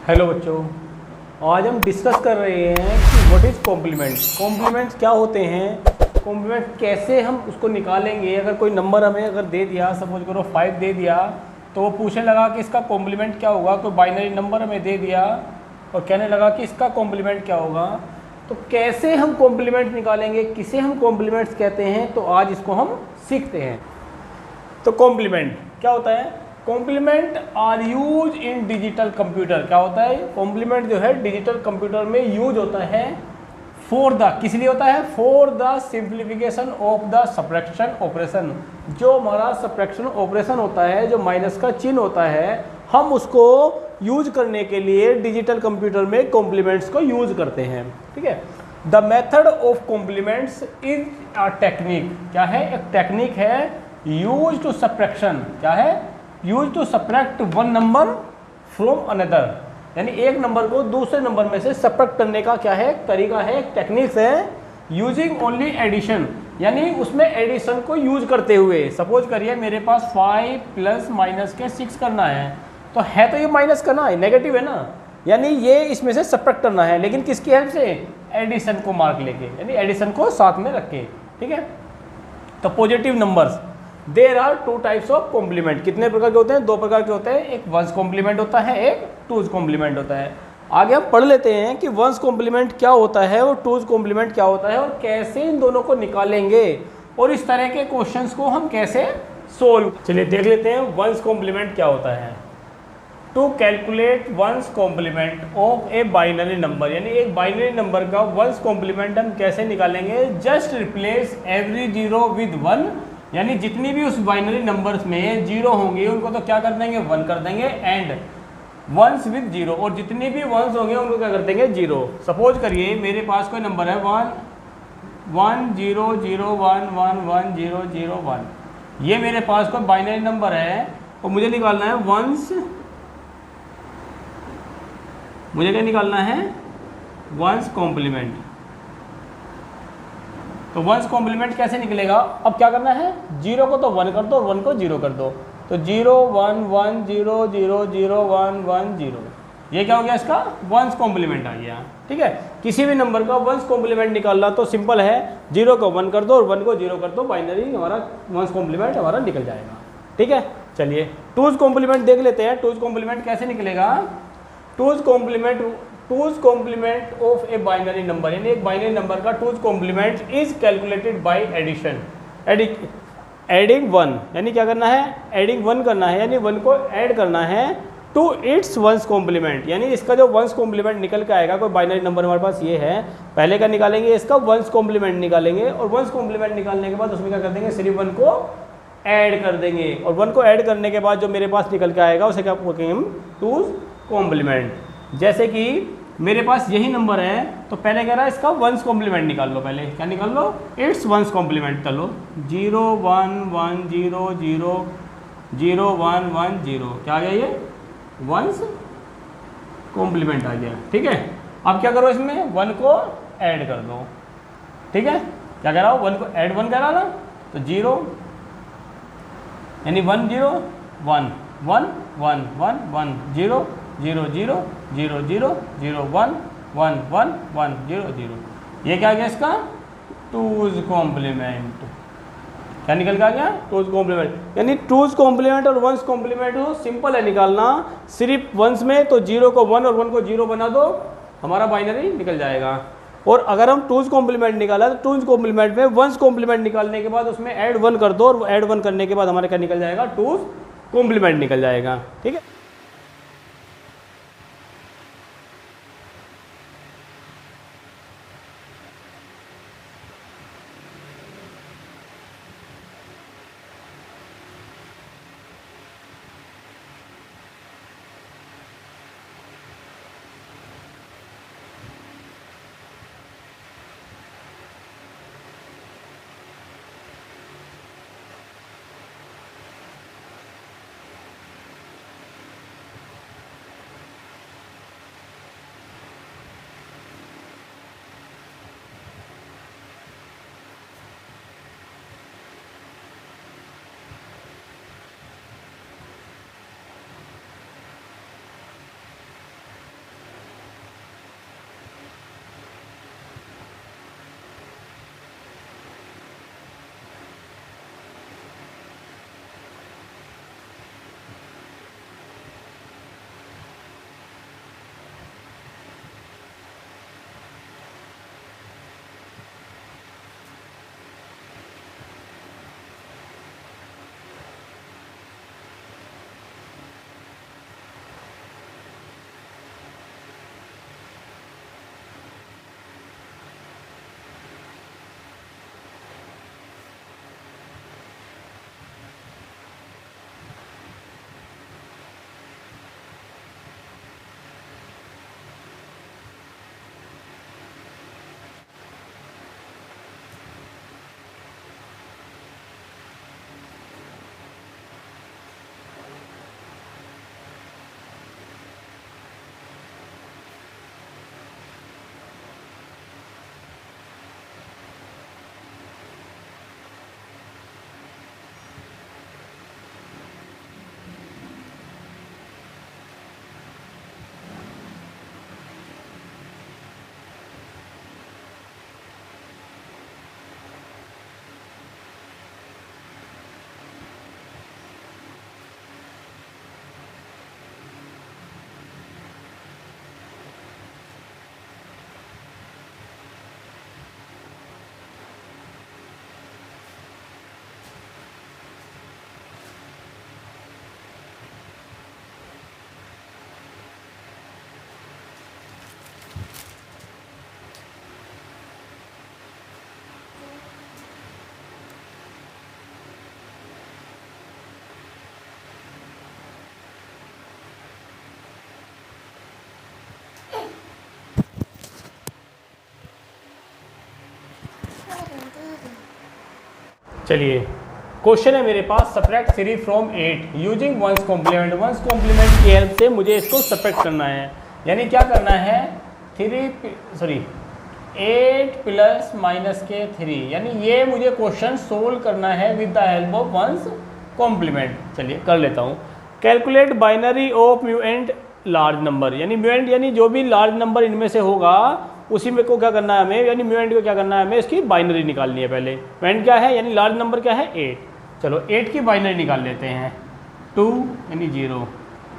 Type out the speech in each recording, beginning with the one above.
Hello बच्चों, आज हम डिस्कस कर रहे हैं कि व्हाट इज़ कॉम्प्लीमेंट। कॉम्प्लीमेंट्स क्या होते हैं, कॉम्प्लीमेंट कैसे हम उसको निकालेंगे। अगर कोई नंबर हमें अगर दे दिया, सपोज करो 5 दे दिया, तो वो पूछने लगा कि इसका कॉम्प्लीमेंट क्या होगा। कोई बाइनरी नंबर हमें दे दिया और कहने लगा कि इसका कॉम्प्लीमेंट क्या होगा, तो कैसे हम कॉम्प्लीमेंट निकालेंगे, किसे हम कॉम्प्लीमेंट्स कहते हैं, तो आज इसको हम सीखते हैं। तो कॉम्प्लीमेंट क्या होता है? Complement are use in digital computer. क्या होता है? कॉम्प्लीमेंट जो है डिजिटल कंप्यूटर में यूज होता है फॉर द, किस लिए होता है? For the simplification of the subtraction operation. जो हमारा सब्ट्रैक्शन ऑपरेशन होता है, जो माइनस का चिन्ह होता है, हम उसको यूज करने के लिए डिजिटल कंप्यूटर में कॉम्प्लीमेंट्स को यूज करते हैं। ठीक है। The method of complements is a technique. क्या है? एक टेक्निक है यूज टू सब्ट्रैक्शन। क्या है? Use to subtract one number from another, यानी एक नंबर को दूसरे नंबर में से सब्ट्रैक्ट करने का क्या है? तरीका है, टेक्निक्स है। यूजिंग ओनली एडिशन, यानी उसमें एडिशन को यूज करते हुए। सपोज करिए मेरे पास 5 प्लस माइनस के 6 करना है, तो ये माइनस करना है, नेगेटिव है ना, यानी ये इसमें से सब्ट्रैक्ट करना है, लेकिन किसकी हेल्प से? एडिशन को मार्क लेके, यानी एडिशन को साथ में रख के। ठीक है। तो positive numbers, there are 2 types of complement. कितने प्रकार के होते हैं? 2 प्रकार के होते हैं। एक 1's कॉम्प्लीमेंट होता है, एक 2's कॉम्प्लीमेंट होता है। आगे हम पढ़ लेते हैं कि 1's कॉम्प्लीमेंट क्या होता है और 2's कॉम्प्लीमेंट क्या होता है, और कैसे इन दोनों को निकालेंगे, और इस तरह के क्वेश्चंस को हम कैसे सोल्व। चलिए देख लेते हैं 1's कॉम्प्लीमेंट क्या होता है। To calculate 1's complement of a binary number, यानी एक बाइनरी नंबर का 1's कॉम्प्लीमेंट हम कैसे निकालेंगे? Just replace every zero with 1, यानी जितनी भी उस बाइनरी नंबर्स में जीरो होंगे उनको तो क्या कर देंगे? 1 कर देंगे, एंड वंस विद जीरो, और जितनी भी वंस होंगे उनको क्या कर देंगे? 0। सपोज करिए मेरे पास कोई नंबर है 1 1 0 0 1 1 1 0 0 1, ये मेरे पास कोई बाइनरी नंबर है और मुझे निकालना है वंस, मुझे क्या निकालना है? 1's complement. तो 1's कॉम्प्लीमेंट कैसे निकलेगा? अब क्या करना है? 0 को तो 1 कर दो और 1 को 0 कर दो, तो 0 1 1 0 0 0 1 1 0, ये क्या हो गया? इसका 1's कॉम्प्लीमेंट आ गया। ठीक है। किसी भी नंबर का 1's कॉम्प्लीमेंट निकालना तो सिंपल है, 0 को 1 कर दो और 1 को 0 कर दो, बाइनरी हमारा 1's कॉम्प्लीमेंट हमारा निकल जाएगा। ठीक है। चलिए 2's कॉम्प्लीमेंट देख लेते हैं। 2's कॉम्प्लीमेंट कैसे निकलेगा? 2's complement of a binary number, यानी एक बाइनरी नंबर का 2's complement is calculated by addition, adding 1, यानी क्या करना है? एडिंग 1 करना है, यानी 1 को ऐड करना है टू इट्स 1's कॉम्प्लीमेंट, यानी इसका जो 1's कॉम्प्लीमेंट निकल के आएगा। कोई बाइनरी नंबर हमारे पास ये है, पहले का निकालेंगे, इसका 1's कॉम्प्लीमेंट निकालेंगे, और 1's कॉम्प्लीमेंट निकालने के बाद उसमें क्या कर देंगे? सिर्फ 1 को ऐड कर देंगे, और 1 को ऐड करने के बाद जो मेरे पास निकल के आएगा उसे क्या कहेंगे हम? 2's complement. जैसे कि मेरे पास यही नंबर है, तो पहले कह रहा है इसका 1's कॉम्प्लीमेंट निकाल लो। पहले क्या निकाल लो? It's 1's complement. चलो 0 1 1 0 0 0 1 1 0, क्या आ गया? ये 1's कॉम्प्लीमेंट आ गया। ठीक है। अब क्या करो? इसमें 1 को ऐड कर दो। ठीक है। क्या कह रहा हो? 1 को ऐड 1 कह रहा ना, तो 0, यानी 1 0 1 1 1 1 1 0 0 0 0 0 0 1 1 1 1 0 0, ये क्या आ गया? इसका 2's कॉम्प्लीमेंट। क्या निकल के आ गया? 2's complement. यानी 2's कॉम्प्लीमेंट और 1's कॉम्प्लीमेंट हो सिंपल है निकालना, सिर्फ 1's में तो 0 को 1 और 1 को 0 बना दो, हमारा बाइनरी निकल जाएगा। और अगर हम 2's कॉम्प्लीमेंट निकाला तो 2's कॉम्प्लीमेंट में 1's कॉम्प्लीमेंट निकालने के बाद उसमें ऐड 1 कर दो, और ऐड 1 करने के बाद हमारा क्या निकल जाएगा? 2's कॉम्प्लीमेंट निकल जाएगा। ठीक है। चलिए क्वेश्चन है मेरे पास, subtract 3 from 8 using 1's complement. 1's complement की हेल्प से मुझे इसको सब्ट्रैक्ट करना है, यानी क्या करना है 8 प्लस माइनस के 3, यानी ये मुझे क्वेश्चन सोल्व करना है with the help of 1's complement. चलिए कर लेता हूँ। Calculate binary of minuend large number, यानी म्यूएंट यानी जो भी लार्ज नंबर इनमें से होगा उसी में को क्या करना है हमें, यानी म्यूएंट को क्या करना है हमें, इसकी बाइनरी निकालनी है पहले। म्यूएंट क्या है, यानी लार्ज नंबर क्या है 8। चलो 8 की बाइनरी निकाल लेते हैं। 2 यानी 0,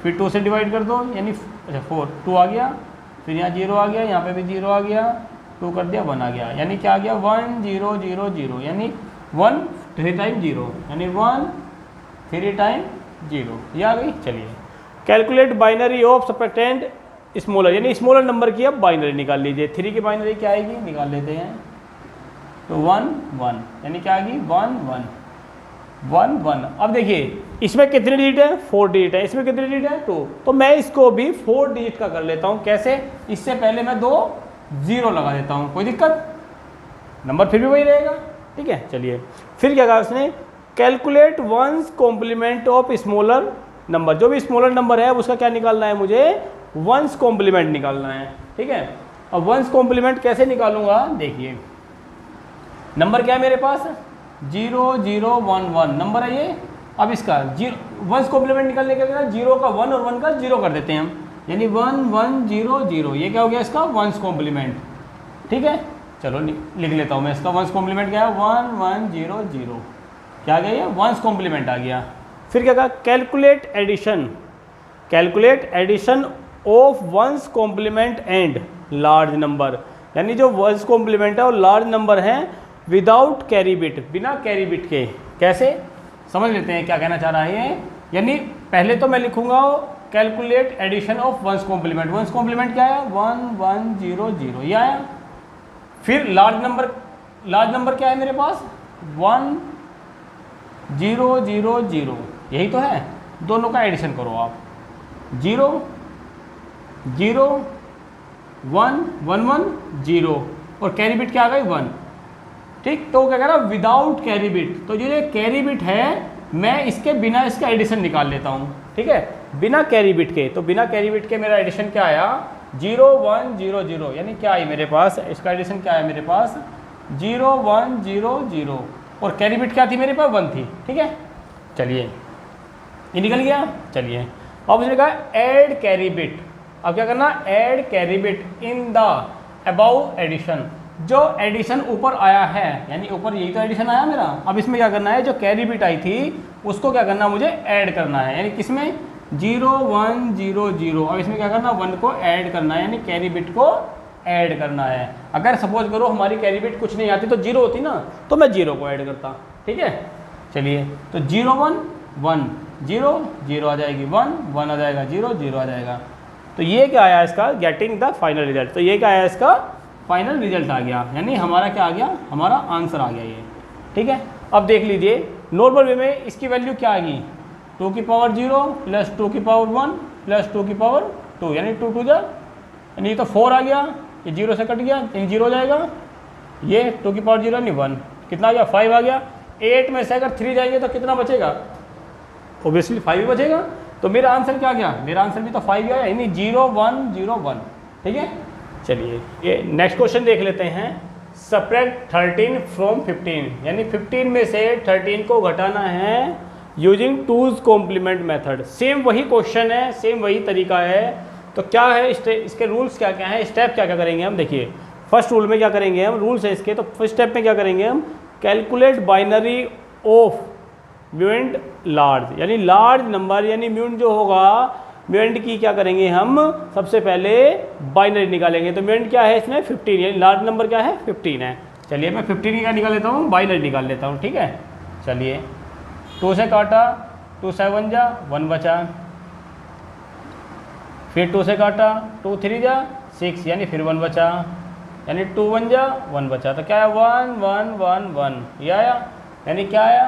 फिर 2 से डिवाइड कर दो यानी अच्छा 4, 2 आ गया, फिर यहाँ 0 आ गया, यहाँ पे भी 0 आ गया, 2 कर दिया 1 आ गया, यानी क्या आ गया 1 0 0 0, यानी 1 3 टाइम 0, यानी 1 3 टाइम 0, ये आ गई। चलिए कैलकुलेट बाइनरी ऑफ सब्ट्रैक्टेंट स्मॉलर, यानी स्मॉलर नंबर की अब बाइनरी निकाल लीजिए। 3 की बाइनरी क्या आएगी, निकाल लेते हैं। तो 1 1, यानी क्या आएगी 1 1 1 1। अब देखिए इसमें कितने डिजिट है, 4 डिजिट है, इसमें कितने डिजिट है 2, तो मैं इसको भी 4 डिजिट का कर लेता हूँ। कैसे, इससे पहले मैं 2 0 लगा देता हूँ, कोई दिक्कत, नंबर फिर भी वही रहेगा। ठीक है, चलिए फिर क्या कहा उसने, calculate 1's complement of smaller number, जो भी स्मॉलर नंबर है उसका क्या निकालना है मुझे, 1's कॉम्प्लीमेंट निकालना है। ठीक है, अब 1's कॉम्प्लीमेंट कैसे निकालूंगा, देखिए नंबर क्या है मेरे पास 0 0 1 1 नंबर है ये। अब इसका 1's कॉम्प्लीमेंट निकालने के लिए 0 का 1 और 1 का 0 कर देते हैं हम, यानी 1 1 0 0, ये क्या हो गया इसका 1's कॉम्प्लीमेंट। ठीक है, चलो लिख लेता हूँ मैं इसका 1's कॉम्प्लीमेंट क्या है 1 1 0 0, क्या आ गया ये 1's कॉम्प्लीमेंट आ गया। फिर क्या कहा, calculate addition, calculate addition of 1's complement and large number, यानी जो 1's कॉम्प्लीमेंट है और लार्ज नंबर है विदाउट कैरी बिट, बिना कैरी बिट के। कैसे, समझ लेते हैं क्या कहना चाह रहा है ये, यानी पहले तो मैं लिखूंगा calculate addition of 1's complement. 1's complement क्या है 1 1 0 0, ये आया। फिर लार्ज नंबर क्या है मेरे पास 1 0 0 0, यही तो है, दोनों का एडिशन करो आप, 0 0 1 1 1 0 और कैरी बिट क्या आ गई 1। ठीक, तो क्या कह रहा विदाउट कैरी बिट, तो जो ये कैरी बिट है मैं इसके बिना इसका एडिशन निकाल लेता हूँ। ठीक है, बिना कैरी बिट के, तो बिना कैरी बिट के मेरा एडिशन क्या आया 0 1 0 0, यानी क्या आई मेरे पास, इसका एडिशन क्या है मेरे पास 0 1 0 0 और कैरी बिट क्या थी मेरे पास 1 थी। ठीक है, चलिए ये निकल गया। चलिए अब उसने कहा ऐड कैरी बिट, अब क्या करना, add carry bit in the above addition, जो एडिशन ऊपर आया है, यानी ऊपर यही तो एडिशन आया मेरा, अब इसमें क्या करना है जो कैरी बिट आई थी उसको क्या करना मुझे ऐड करना है, यानी किसमें 0 1 0 0, अब इसमें क्या करना 1 को ऐड करना है, यानी कैरी बिट को ऐड करना है। अगर सपोज करो हमारी कैरी बिट कुछ नहीं आती तो 0 होती ना, तो मैं 0 को ऐड करता। ठीक है, चलिए तो 0 1 1 0 0 आ जाएगी, 1 1 आ जाएगा, 0 0 आ जाएगा। तो ये क्या आया इसका गेटिंग द फाइनल रिजल्ट, तो ये क्या आया इसका फाइनल रिजल्ट आ गया, यानी हमारा क्या आ गया, हमारा आंसर आ गया ये। ठीक है, अब देख लीजिए नॉर्मल वे में इसकी वैल्यू क्या आ गई 2 की पावर 0 प्लस 2 की पावर 1 प्लस 2 की पावर 2, यानी 2 2 जा, यानी ये तो 4 आ गया, ये 0 से कट गया, यानी 0 हो जाएगा, ये 2 की पावर 0 यानी 1, कितना आ गया 5 आ गया। 8 में से अगर 3 जाएंगे तो कितना बचेगा, ओबियसली 5 ही बचेगा। तो मेरा आंसर क्या गया, मेरा आंसर भी तो 5 गया, यानी 0 1 0 1। ठीक है, चलिए ये नेक्स्ट क्वेश्चन देख लेते हैं, सब्ट्रैक्ट 13 फ्रॉम 15, यानी 15 में से 13 को घटाना है using 2's complement method. Same वही क्वेश्चन है, सेम वही तरीका है। तो क्या है इसके रूल्स क्या क्या हैं, स्टेप क्या क्या करेंगे हम, देखिए फर्स्ट रूल में क्या करेंगे हम, रूल्स है इसके, तो फर्स्ट स्टेप में क्या करेंगे हम, calculate binary of minuend large, यानी लार्ज नंबर, यानी म्यूएंट जो होगा म्यूएंट की क्या करेंगे हम, सबसे पहले बाइनरी निकालेंगे। तो म्यूएंट क्या है इसमें 15, यानी लार्ज नंबर क्या है 15 है। चलिए मैं 15 का निकाल लेता हूँ, बाइनरी निकाल लेता हूँ। ठीक है, चलिए 2 से काटा, 2 7 जा 1 बचा, फिर 2 से काटा, 2 3 जा 6, यानी फिर 1 बचा, यानी 2 1 जा 1 बचा, तो क्या है 1 1 1 1, ये आया, यानी क्या आया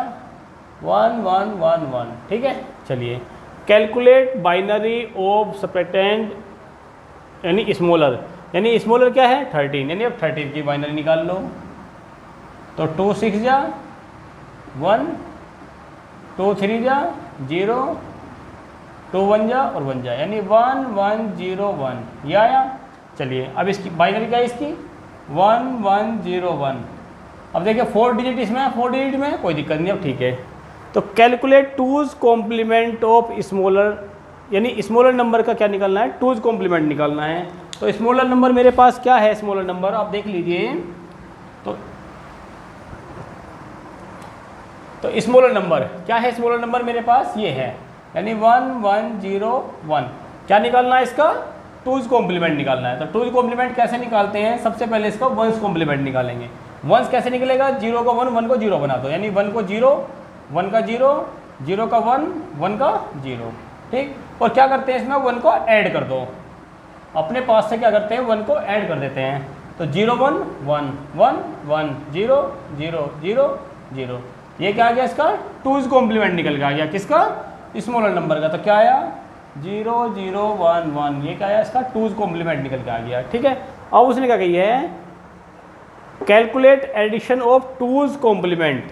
1 1 1 1। ठीक है, चलिए कैलकुलेट बाइनरी ऑफ सब्ट्रैक्टेंट यानी स्मॉलर, यानी स्मॉलर क्या है 13, यानी अब 13 की बाइनरी निकाल लो। तो 2 6 जा 1 2 3 जा 0 2 1 जा और 1 जा, यानी 1 1 0 1 ये आया। चलिए अब इसकी बाइनरी क्या है इसकी 1 1 0 1। अब देखिए 4 डिजिट इसमें है, 4 डिजिट में कोई दिक्कत नहीं। अब ठीक है, तो calculate 2's complement of smaller, यानी स्मॉलर नंबर का क्या निकालना है 2's कॉम्प्लीमेंट निकालना है। तो स्मॉलर नंबर मेरे पास क्या है, स्मॉलर नंबर आप देख लीजिए। तो स्मॉलर नंबर क्या है, स्मॉलर नंबर मेरे पास ये है, यानी 1 1 0 1। क्या निकालना है इसका 2's कॉम्प्लीमेंट निकालना है। तो 2's कॉम्प्लीमेंट कैसे निकालते हैं, सबसे पहले इसका 1's कॉम्प्लीमेंट निकालेंगे। 1's कैसे निकलेगा, 0 का 1 1 को 0 बना दो, यानी 1 को 0 1 का 0 0 का 1 1 का 0, ठीक। और क्या करते हैं इसमें 1 को ऐड कर दो, अपने पास से क्या करते हैं 1 को ऐड कर देते हैं। तो 0 1 1 1 1 0 0 0 0, ये क्या आ गया इसका 2's कॉम्प्लीमेंट निकल के आ गया किसका स्मॉलर नंबर का। तो क्या आया 0 0 1 1, ये क्या आया इसका 2's कॉम्प्लीमेंट निकल के आ गया, ठीक है। अब उसने क्या कही है calculate addition of 2's complement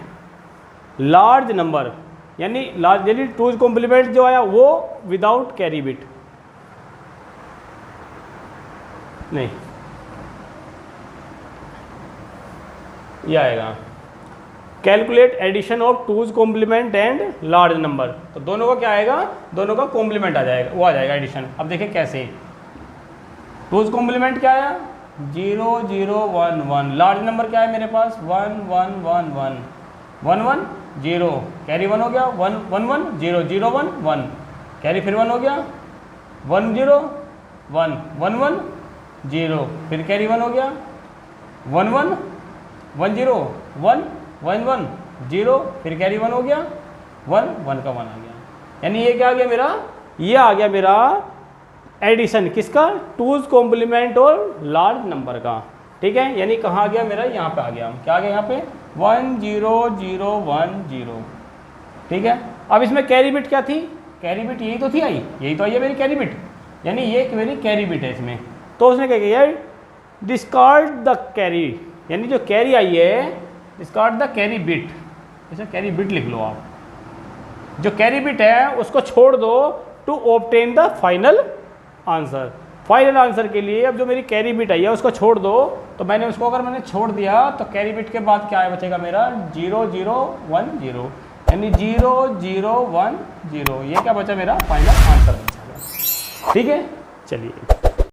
large number, यानी 2's कॉम्प्लीमेंट जो आया वो विदाउट कैरी बिट, नहीं ये आएगा calculate addition of 2's complement and large number. तो दोनों का क्या आएगा, दोनों का कॉम्प्लीमेंट आ जाएगा, वो आ जाएगा एडिशन। अब देखिए कैसे 2's कॉम्प्लीमेंट क्या आया 0 0 1 1, लार्ज नंबर क्या है मेरे पास 1 1 1 1 1 1 0, कैरी 1 हो गया 1 1 1 0 0 1 1, कैरी फिर 1 हो गया 1 0 1 1 1 0, फिर कैरी 1 हो गया 1 1 1 0 1 1 1 0, फिर कैरी 1 हो गया 1 1 का 1 आ गया। यानी ये क्या आ गया मेरा, ये आ गया मेरा एडिशन किसका 2's कॉम्प्लीमेंट और लार्ज नंबर का, ठीक है। यानी कहाँ आ गया मेरा, यहाँ पे आ गया, क्या आ गया यहाँ पे 1 0 0 1 0, ठीक है। अब इसमें कैरी बिट क्या थी, कैरी बिट यही तो थी आई, यही तो आई है मेरी कैरी बिट, यानी ये मेरी कैरी बिट है इसमें। तो उसने क्या किया डिस्कार्ड द कैरी, यानी जो कैरी आई है डिस्कार्ड द कैरी बिट, जैसे कैरी बिट लिख लो आप, जो कैरी बिट है उसको छोड़ दो to obtain the final answer. Final answer के लिए अब जो मेरी कैरी बिट आई है उसको छोड़ दो, तो मैंने उसको अगर मैंने छोड़ दिया तो कैरी बिट के बाद क्या बचेगा मेरा 0 0 1 0, यानी 0 0 1 0, ये क्या बचा मेरा फाइनल आंसर बचेगा, ठीक है। चलिए